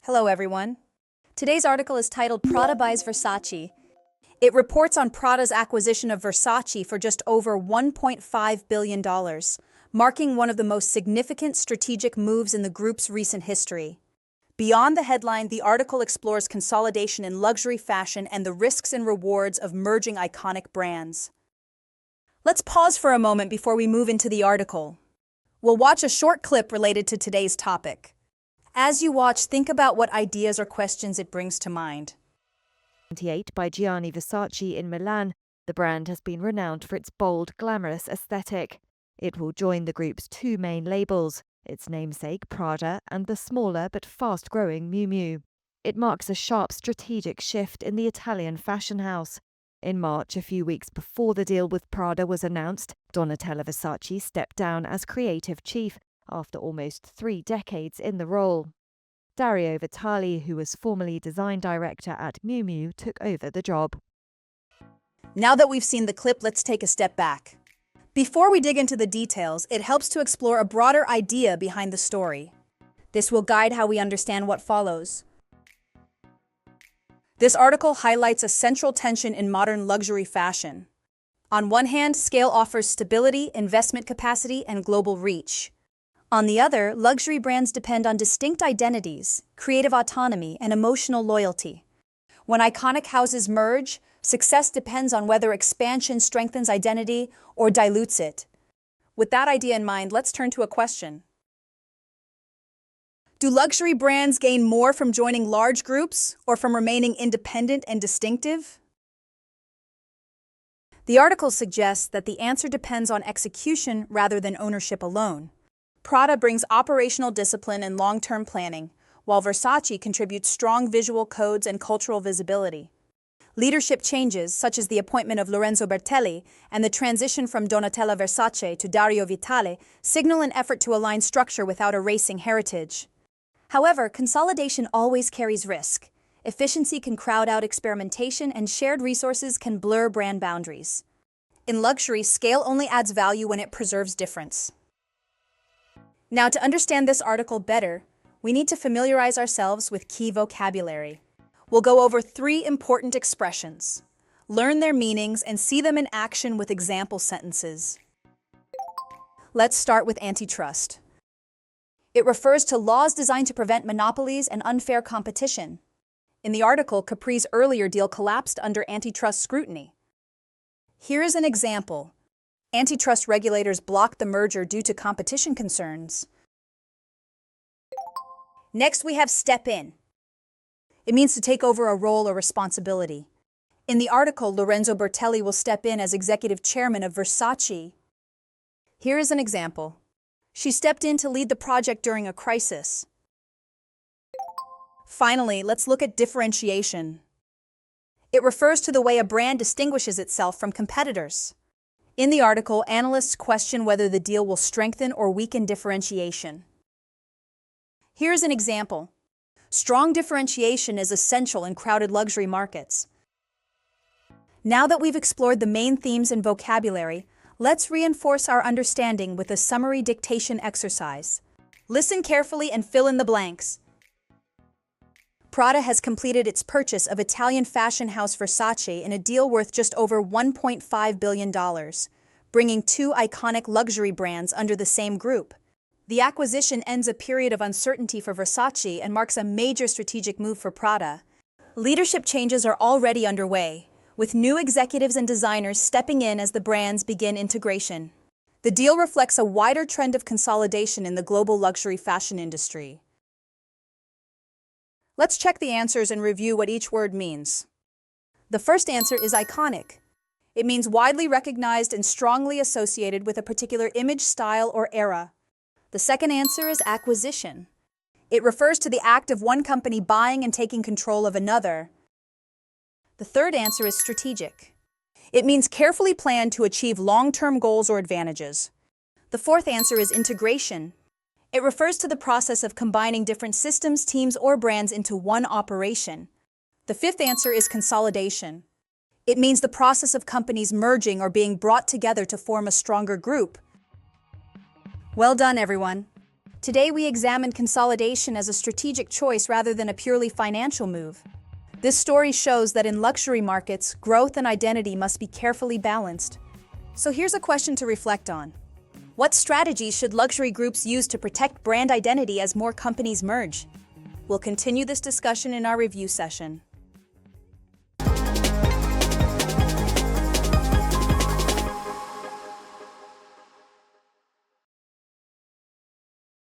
Hello, everyone. Today's article is titled Prada buys Versace. It reports on Prada's acquisition of Versace for just over $1.5 billion, marking one of the most significant strategic moves in the group's recent history. Beyond the headline, the article explores consolidation in luxury fashion and the risks and rewards of merging iconic brands. Let's pause for a moment before we move into the article. We'll watch a short clip related to today's topic. As you watch, think about what ideas or questions it brings to mind. 28 by Gianni Versace in Milan, the brand has been renowned for its bold, glamorous aesthetic. It will join the group's two main labels, its namesake Prada and the smaller but fast-growing Miu Miu. It marks a sharp strategic shift in the Italian fashion house. In March, a few weeks before the deal with Prada was announced, Donatella Versace stepped down as creative chief after almost 3 decades in the role. Dario Vitali, who was formerly design director at Miu Miu, took over the job. Now that we've seen the clip, let's take a step back. Before we dig into the details, it helps to explore a broader idea behind the story. This will guide how we understand what follows. This article highlights a central tension in modern luxury fashion. On one hand, scale offers stability, investment capacity, and global reach. On the other, luxury brands depend on distinct identities, creative autonomy, and emotional loyalty. When iconic houses merge, success depends on whether expansion strengthens identity or dilutes it. With that idea in mind, let's turn to a question. Do luxury brands gain more from joining large groups or from remaining independent and distinctive? The article suggests that the answer depends on execution rather than ownership alone. Prada brings operational discipline and long-term planning, while Versace contributes strong visual codes and cultural visibility. Leadership changes, such as the appointment of Lorenzo Bertelli and the transition from Donatella Versace to Dario Vitale, signal an effort to align structure without erasing heritage. However, consolidation always carries risk. Efficiency can crowd out experimentation, and shared resources can blur brand boundaries. In luxury, scale only adds value when it preserves difference. Now, to understand this article better, we need to familiarize ourselves with key vocabulary. We'll go over 3 important expressions, learn their meanings, and see them in action with example sentences. Let's start with antitrust. It refers to laws designed to prevent monopolies and unfair competition. In the article, Capri's earlier deal collapsed under antitrust scrutiny. Here is an example. Antitrust regulators blocked the merger due to competition concerns. Next, we have step in. It means to take over a role or responsibility. In the article, Lorenzo Bertelli will step in as executive chairman of Versace. Here is an example. She stepped in to lead the project during a crisis. Finally, let's look at differentiation. It refers to the way a brand distinguishes itself from competitors. In the article, analysts question whether the deal will strengthen or weaken differentiation. Here's an example. Strong differentiation is essential in crowded luxury markets. Now that we've explored the main themes and vocabulary, let's reinforce our understanding with a summary dictation exercise. Listen carefully and fill in the blanks. Prada has completed its purchase of Italian fashion house Versace in a deal worth just over $1.5 billion, bringing 2 iconic luxury brands under the same group. The acquisition ends a period of uncertainty for Versace and marks a major strategic move for Prada. Leadership changes are already underway, with new executives and designers stepping in as the brands begin integration. The deal reflects a wider trend of consolidation in the global luxury fashion industry. Let's check the answers and review what each word means. The first answer is iconic. It means widely recognized and strongly associated with a particular image, style, or era. The second answer is acquisition. It refers to the act of one company buying and taking control of another. The third answer is strategic. It means carefully planned to achieve long-term goals or advantages. The fourth answer is integration. It refers to the process of combining different systems, teams, or brands into one operation. The fifth answer is consolidation. It means the process of companies merging or being brought together to form a stronger group. Well done, everyone. Today we examine consolidation as a strategic choice rather than a purely financial move. This story shows that in luxury markets, growth and identity must be carefully balanced. So here's a question to reflect on. What strategies should luxury groups use to protect brand identity as more companies merge? We'll continue this discussion in our review session.